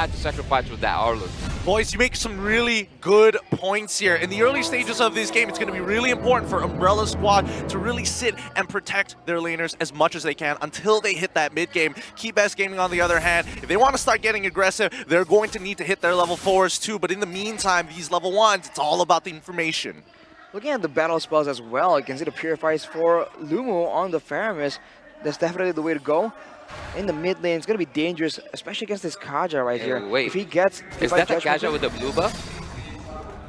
had to sacrifice with that Arlo. Boys, you make some really good points here. In the early stages of this game, it's going to be really important for Umbrella Squad to really sit and protect their laners as much as they can until they hit that mid game. KBG Gaming, on the other hand, if they want to start getting aggressive, they're going to need to hit their level 4s too. But in the meantime, these level 1s, it's all about the information. Looking at the battle spells as well, you can see the Purifies for Lumu on the Faramis. That's definitely the way to go. In the mid lane, it's going to be dangerous, especially against this Kaja right here. Wait, if he gets... Is that a Kaja with the blue buff?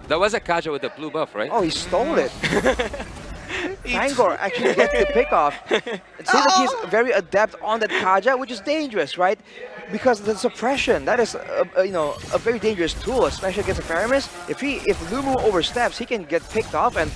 That was a Kaja with the blue buff, right? Oh, he stole it. Fangor actually gets the pick off. It seems like he's very adept on that Kaja, which is dangerous, right? Because the suppression, that is a very dangerous tool, especially against a Faramis. If Lumu oversteps, he can get picked off, and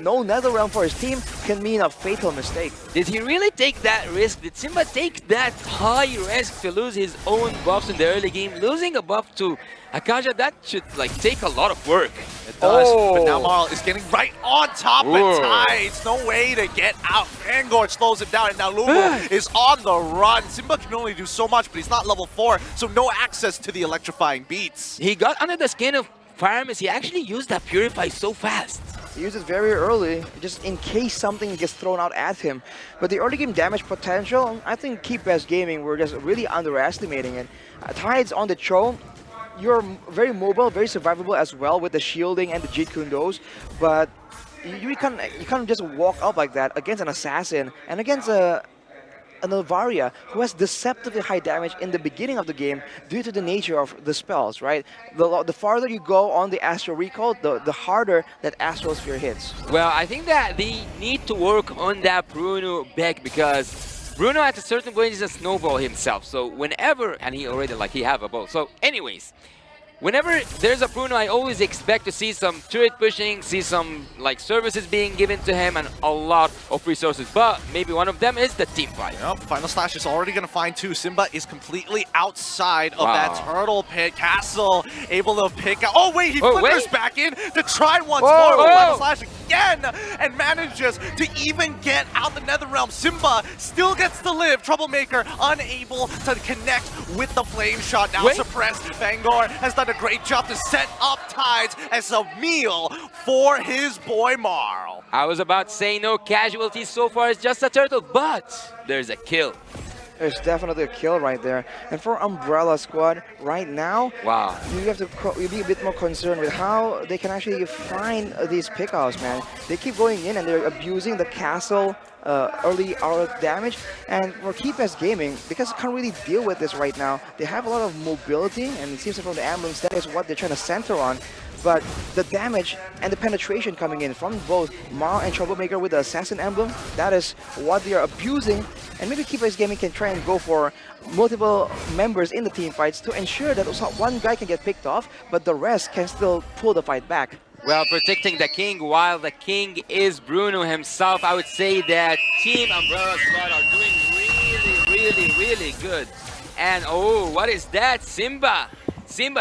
no Netherrealm for his team can mean a fatal mistake. Did he really take that risk? Did Simba take that high risk to lose his own buffs in the early game? Losing a buff to Akaja, that should take a lot of work. It does, but now Marl is getting right on top of Tides. No way to get out. Fangor slows him down, and now Lumu is on the run. Simba can only do so much, but he's not level 4, so no access to the electrifying beats. He got under the skin of Faramis. He actually used that Purify so fast. He used it very early, just in case something gets thrown out at him. But the early game damage potential, I think KBG Gaming were just really underestimating it. Tides on the Cho, you're very mobile, very survivable as well with the shielding and the Jeet Kundos, but you can't just walk up like that against an assassin and against an Alvaria who has deceptively high damage in the beginning of the game due to the nature of the spells, right? The farther you go on the Astral Recall, the harder that Astral Sphere hits. Well, I think that they need to work on that Bruno back, because Bruno at a certain point is a snowball himself. So whenever, and he already he have a bow. So anyways, whenever there's a Bruno, I always expect to see some turret pushing, see some services being given to him, and a lot of resources. But maybe one of them is the team fight. Yep, Final Slash is already going to find 2. Simba is completely outside of that turtle pit. Castle able to pick out. Oh wait, he flickers back in to try once more. Final Slash again, and manages to even get out the Netherrealm. Simba still gets to live. Troublemaker unable to connect with the flame shot. Now suppressed. Fangor has done a great job to set up Tides as a meal for his boy Marl. I was about to say no casualties so far, it's just a turtle, but there's a kill. There's definitely a kill right there. And for Umbrella Squad, right now, you have to be a bit more concerned with how they can actually find these pickoffs, man. They keep going in and they're abusing the castle early hour damage, and for KBG Gaming, because they can't really deal with this right now, they have a lot of mobility, and it seems like from the emblems that is what they're trying to center on. But the damage and the penetration coming in from both Marl and Troublemaker with the Assassin emblem, that is what they are abusing. And maybe KBG Gaming can try and go for multiple members in the team fights to ensure that one guy can get picked off, but the rest can still pull the fight back. Well, protecting the king while the king is Bruno himself, I would say that Team Umbrella Squad are doing really good. And oh, what is that? Simba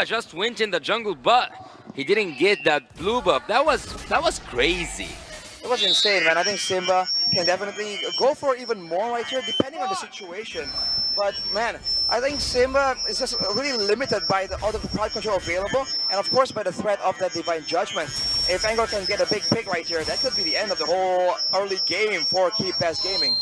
just went in the jungle, but he didn't get that blue buff. That was crazy. It was insane, man. I think Simba can definitely go for even more right here, depending on the situation. But man, I think Simba is just really limited by all the crowd control available, and of course by the threat of that Divine Judgment. If Fangor can get a big pick right here, that could be the end of the whole early game for KBG Gaming.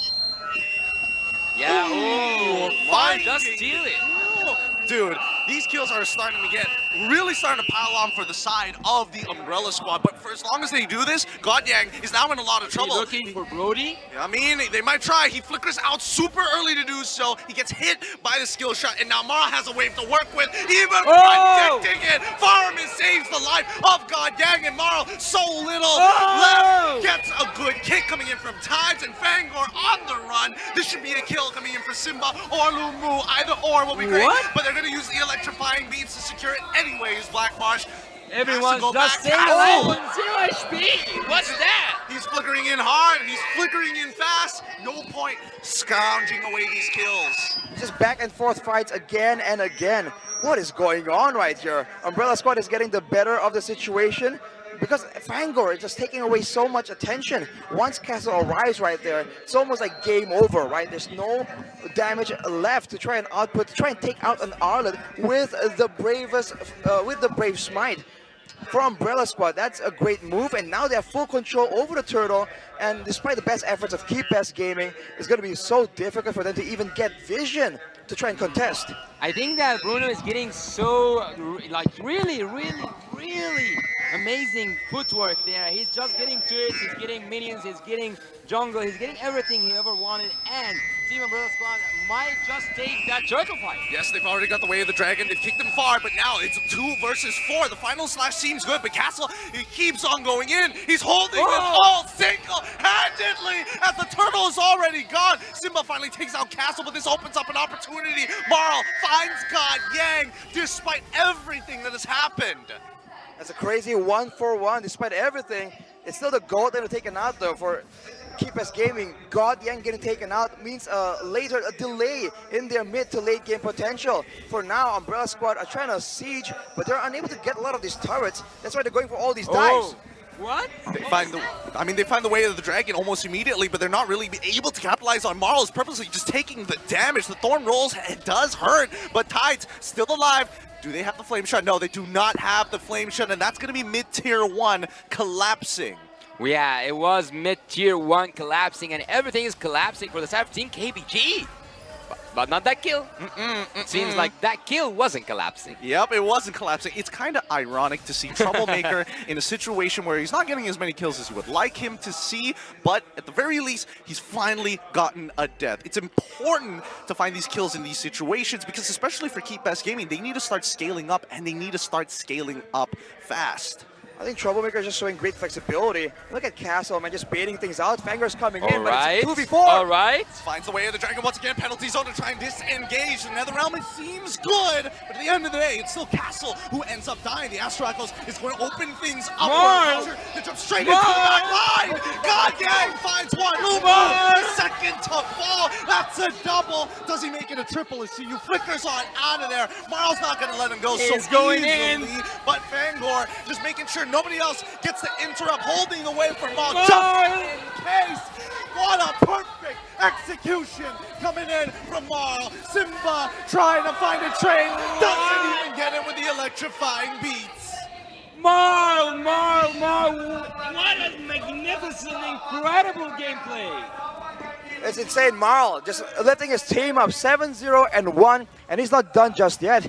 Yeah, oh, just steal it. Dude, these kills are starting to really starting to pile on for the side of the Umbrella Squad. But for as long as they do this, Godyang is now in a lot of trouble. Looking for Brody? I mean, they might try. He flickers out super early to do so. He gets hit by the skill shot, and now Marl has a wave to work with, even predicting it. Faramis saves the life of Godyang, and Marl so little left. Gets a good kick coming in from Tides, and Fangor on the run. This should be a kill coming in for Simba or Lumu. Either or will be great, but they're going to use the electrifying beats to secure it anyways. Black Marsh. Everyone's just saying 0 HP. What's that? He's flickering in hard. He's flickering in fast. No point scrounging away these kills. Just back and forth fights again and again. What is going on right here? Umbrella Squad is getting the better of the situation. because Fangor is just taking away so much attention. Once Castle arrives right there, it's almost like game over, right? There's no damage left to try and output, to try and take out an Arlet with the Brave Smite. For Umbrella Squad, that's a great move, and now they have full control over the turtle, and despite the best efforts of KBG Gaming, it's going to be so difficult for them to even get vision to try and contest. I think that Bruno is getting so, like, really amazing footwork there. He's just getting turrets, he's getting minions, he's getting jungle, he's getting everything he ever wanted, and Team Umbrella Squad might just take that turtle fight. Yes, they've already got the way of the dragon. They've kicked them far, but now it's 2 versus 4. The final slash seems good, but Castle, he keeps on going in. He's holding it all single-handedly as the turtle is already gone. Simba finally takes out Castle, but this opens up an opportunity. Marl finds God Yang despite everything that has happened. That's a crazy 1-for-1 despite everything. It's still the gold that are taken out though for KBG Gaming. God Yang getting taken out means a delay in their mid to late game potential. For now, Umbrella Squad are trying to siege, but they're unable to get a lot of these turrets. That's why they're going for all these dives. What? They find the way of the dragon almost immediately, but they're not really able to capitalize on Marl's purposely just taking the damage. The Thorn rolls, it does hurt, but Tides still alive. Do they have the Flame Shot? No, they do not have the Flame Shot, and that's going to be mid-tier 1 collapsing. Yeah, it was mid-tier 1 collapsing, and everything is collapsing for the side of Team KBG. But not that kill. Seems like that kill wasn't collapsing. Yep, it wasn't collapsing. It's kind of ironic to see Troublemaker in a situation where he's not getting as many kills as you would like him to see, but at the very least, he's finally gotten a death. It's important to find these kills in these situations because especially for KBG Gaming, they need to start scaling up, and they need to start scaling up fast. I think Troublemaker is just showing great flexibility. Look at Castle, man, just baiting things out. Fangor's coming in, but it's 2v4. All right. Finds the way of the dragon once again. Penalty zone to try and disengage. The Netherrealm, it seems good, but at the end of the day, it's still Castle who ends up dying. The Astro Echoes is going to open things up. They jump straight into the back line. God Yang finds one. The second to fall. That's a double. Does he make it a triple? As you flickers on out of there. Marl's not going to let him go so going easily. But Fangor just making sure nobody else gets to interrupt, holding the way for Marl just in case. What a perfect execution coming in from Marl. Simba trying to find a trade, doesn't even get it with the electrifying beats. Marl, what a magnificent, incredible gameplay. It's insane. Marl just lifting his team up 7-0-1, and he's not done just yet.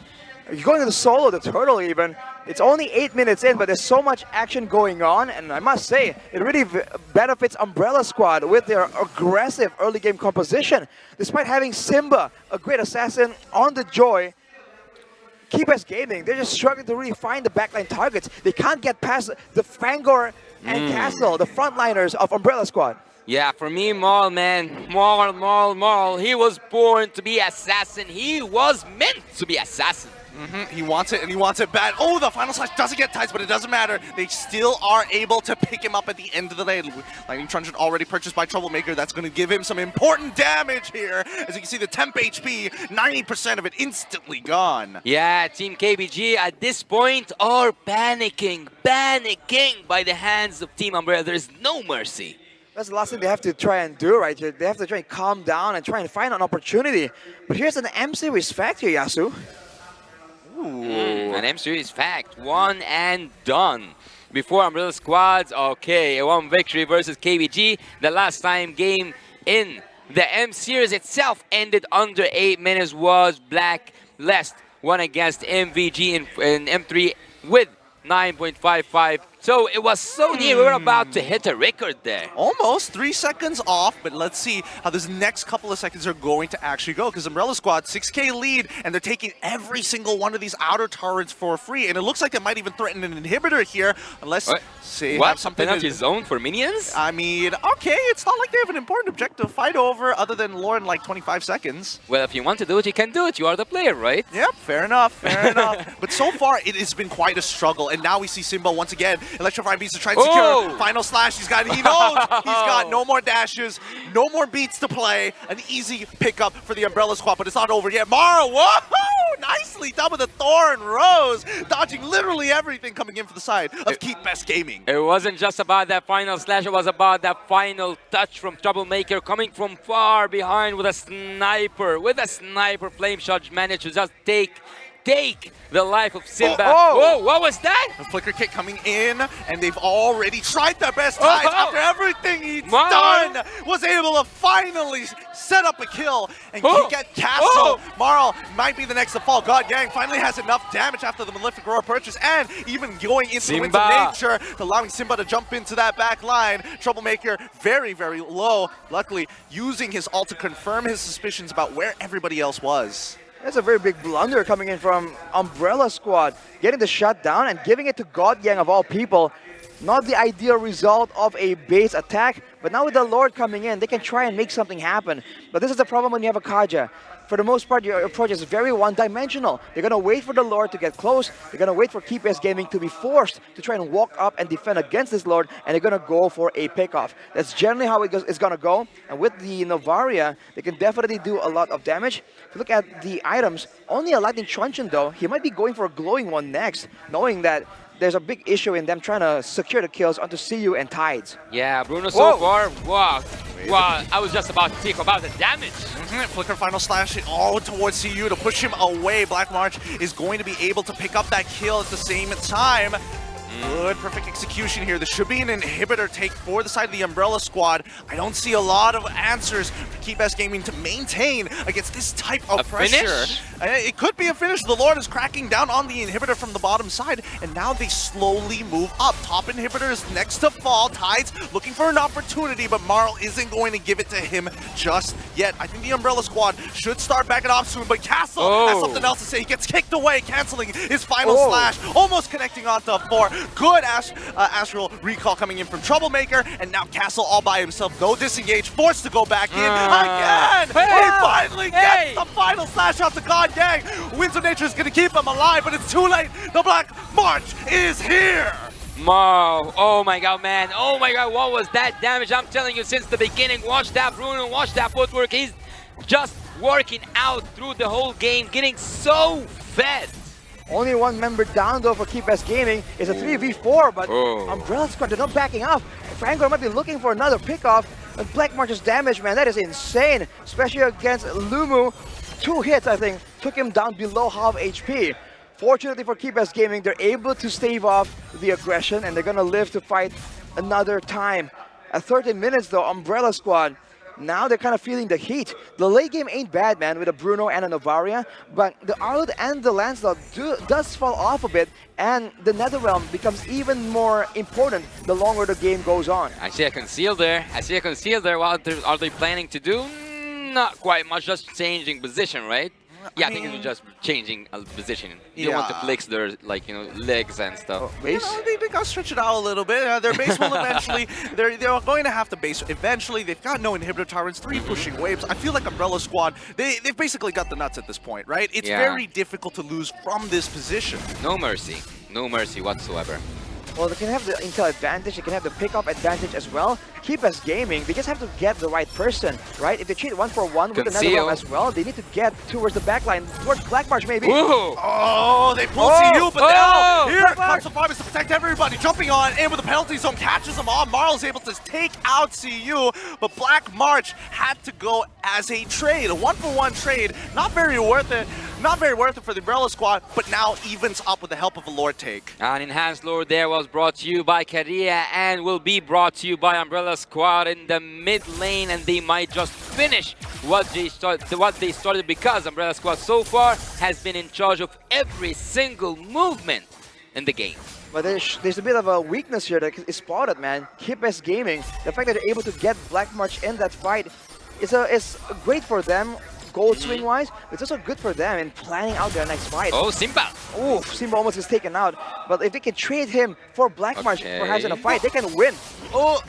He's going to the solo, the turtle even. It's only 8 minutes in, but there's so much action going on, and I must say, it really benefits Umbrella Squad with their aggressive early game composition. Despite having Simba, a great assassin, on the Joy, KBG Gaming, they're just struggling to really find the backline targets. They can't get past the Fangor and Castle, the frontliners of Umbrella Squad. Yeah, for me, Marl, man, Marl, he was born to be assassin. He was meant to be assassin. He wants it, and he wants it bad. Oh, the final slash doesn't get Tides, but it doesn't matter. They still are able to pick him up at the end of the day. Lightning Truncheon already purchased by Troublemaker. That's going to give him some important damage here. As you can see, the temp HP, 90% of it instantly gone. Yeah, Team KBG at this point are panicking by the hands of Team Umbrella. There's no mercy. That's the last thing they have to try and do right here. They have to try and calm down and try and find an opportunity. But here's an M-Series fact here, Yasu. An M-Series fact, 1 and done. Before Umbrella Squads, okay, a 1 victory versus KBG. The last time game in the M-Series itself ended under 8 minutes was Blacklist, won against MVG in M3 with 9.55. So it was so near, we were about to hit a record there. Almost 3 seconds off, but let's see how this next couple of seconds are going to actually go, because Umbrella Squad, 6K lead, and they're taking every single one of these outer turrets for free, and it looks like they might even threaten an inhibitor here, unless they have something penalty zone for minions? I mean, okay, it's not like they have an important objective to fight over other than lure in like 25 seconds. Well, if you want to do it, you can do it. You are the player, right? Yep, fair enough, fair enough. But so far, it has been quite a struggle, and now we see Simba once again. Electrifying Beats to try and secure final slash. He knows he's got no more dashes, no more beats to play. An easy pickup for the Umbrella Squad, but it's not over yet. Mara, whoa! nicely done with a Thorn Rose, dodging literally everything coming in for the side of Keep Best Gaming. It wasn't just about that final slash, it was about that final touch from Troublemaker coming from far behind with a sniper. With a sniper, Flame Shot managed to just take the life of Simba. Whoa, what was that? The flicker kick coming in, and they've already tried their best tides. After everything he's done, was able to finally set up a kill and get Castle. Marl might be the next to fall. God Yang finally has enough damage after the Malefic Roar purchase, and even going into the Winds of Nature, allowing Simba to jump into that back line. Troublemaker very, very low. Luckily, using his ult to confirm his suspicions about where everybody else was. That's a very big blunder coming in from Umbrella Squad, getting the shutdown and giving it to God Yang of all people. Not the ideal result of a base attack, but now with the Lord coming in, they can try and make something happen. But this is the problem when you have a Kaja. For the most part, your approach is very one-dimensional. You're going to wait for the Lord to get close. You're going to wait for Keep Best Gaming to be forced to try and walk up and defend against this Lord, and they're going to go for a pickoff. That's generally how it's going to go. And with the Novaria, they can definitely do a lot of damage. If you look at the items, only a Lightning Truncheon though. He might be going for a glowing one next, knowing that there's a big issue in them trying to secure the kills onto CU and Tides. Yeah, Bruno so far, wow, I was just about to talk about the damage. Flicker final slash all towards CU to push him away. Black March is going to be able to pick up that kill at the same time. Good, perfect execution here. There should be an inhibitor take for the side of the Umbrella Squad. I don't see a lot of answers for Keep Best Gaming to maintain against this type of pressure. Finish? It could be a finish. The Lord is cracking down on the inhibitor from the bottom side, and now they slowly move up. Top inhibitor is next to fall. Tides looking for an opportunity, but Marl isn't going to give it to him just yet. I think the Umbrella Squad should start backing off soon, but Castle has something else to say. He gets kicked away, canceling his final slash, almost connecting onto 4. Good Astral Recall coming in from Troublemaker, and now Castle all by himself. No disengage, forced to go back in again. He finally gets the final slash out to God Yang. Winds of Nature is going to keep him alive, but it's too late. The Black March is here. Marl, oh my god, man. Oh my god, what was that damage? I'm telling you since the beginning. Watch that Bruno, watch that footwork. He's just working out through the whole game, getting so fed. Only one member down though for Keep Best Gaming. It's a 3v4, but Umbrella Squad, they're not backing up. Franco might be looking for another pickoff, but Black March's damage, man, that is insane. Especially against Lumu. 2 hits, I think, took him down below half HP. Fortunately for Keep Best Gaming, they're able to stave off the aggression, and they're gonna live to fight another time. At 30 minutes though, Umbrella Squad, now they're kind of feeling the heat. The late game ain't bad, man, with a Bruno and a Novaria, but the Arlud and the Lancelot does fall off a bit, and the Netherrealm becomes even more important the longer the game goes on. I see a conceal there. What are they planning to do? Not quite much, just changing position, right? Yeah, I think it was just changing a position. You don't want to flex their, like, you know, legs and stuff. They got to stretch it out a little bit. Their base will eventually, they're going to have to base eventually. They've got no inhibitor tyrants, 3 pushing waves. I feel like Umbrella Squad, they've basically got the nuts at this point, right? It's very difficult to lose from this position. No mercy whatsoever. Well, they can have the intel advantage, they can have the pickup advantage as well. Keep Best Gaming, they just have to get the right person, right? If they cheat 1-for-1 with another one as well, they need to get towards the backline, towards Black March maybe. Ooh. Oh, they pull CU, but now here comes the Fabius to protect everybody. Jumping on in with the penalty zone, catches them all. Marl's able to take out CU, but Black March had to go as a trade, a 1-for-1 trade. Not very worth it. Not very worth it for the Umbrella Squad, but now evens up with the help of a Lord take. An enhanced Lord there was brought to you by Korea and will be brought to you by Umbrella Squad in the mid lane, and they might just finish what they started because Umbrella Squad so far has been in charge of every single movement in the game. But there's a bit of a weakness here that is spotted, man. Keep Best Gaming, the fact that they're able to get Black March in that fight is great for them. Gold swing wise, it's also good for them in planning out their next fight. Oh, Simba! Ooh, Simba almost is taken out. But if they can trade him for Black March perhaps in a fight, they can win. Oh,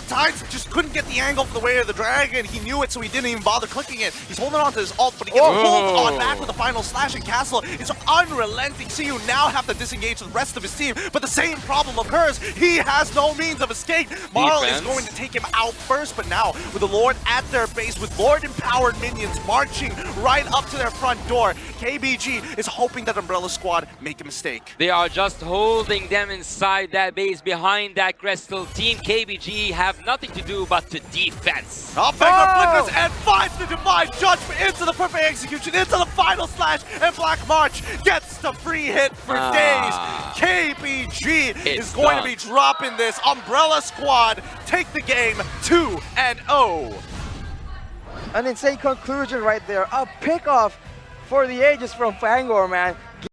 Tides just couldn't get the angle from the way of the dragon. He knew it, so he didn't even bother clicking it. He's holding on to his ult, but he gets pulled on back with the final slash, and Castle is unrelenting. CU now have to disengage the rest of his team, but the same problem occurs. He has no means of escape. Marl is going to take him out first, but now with the Lord at their base, with Lord-empowered minions marching right up to their front door, KBG is hoping that Umbrella Squad make a mistake. They are just holding them inside that base behind that Crystal team. KBG have nothing to do but to defense. Flickers and finds the Divine Judgment into the perfect execution, into the final slash, and Black March gets the free hit for days. KBG is going to be dropping this. Umbrella Squad take the game 2-0. An insane conclusion right there. A pick-off for the ages from Fangor, man.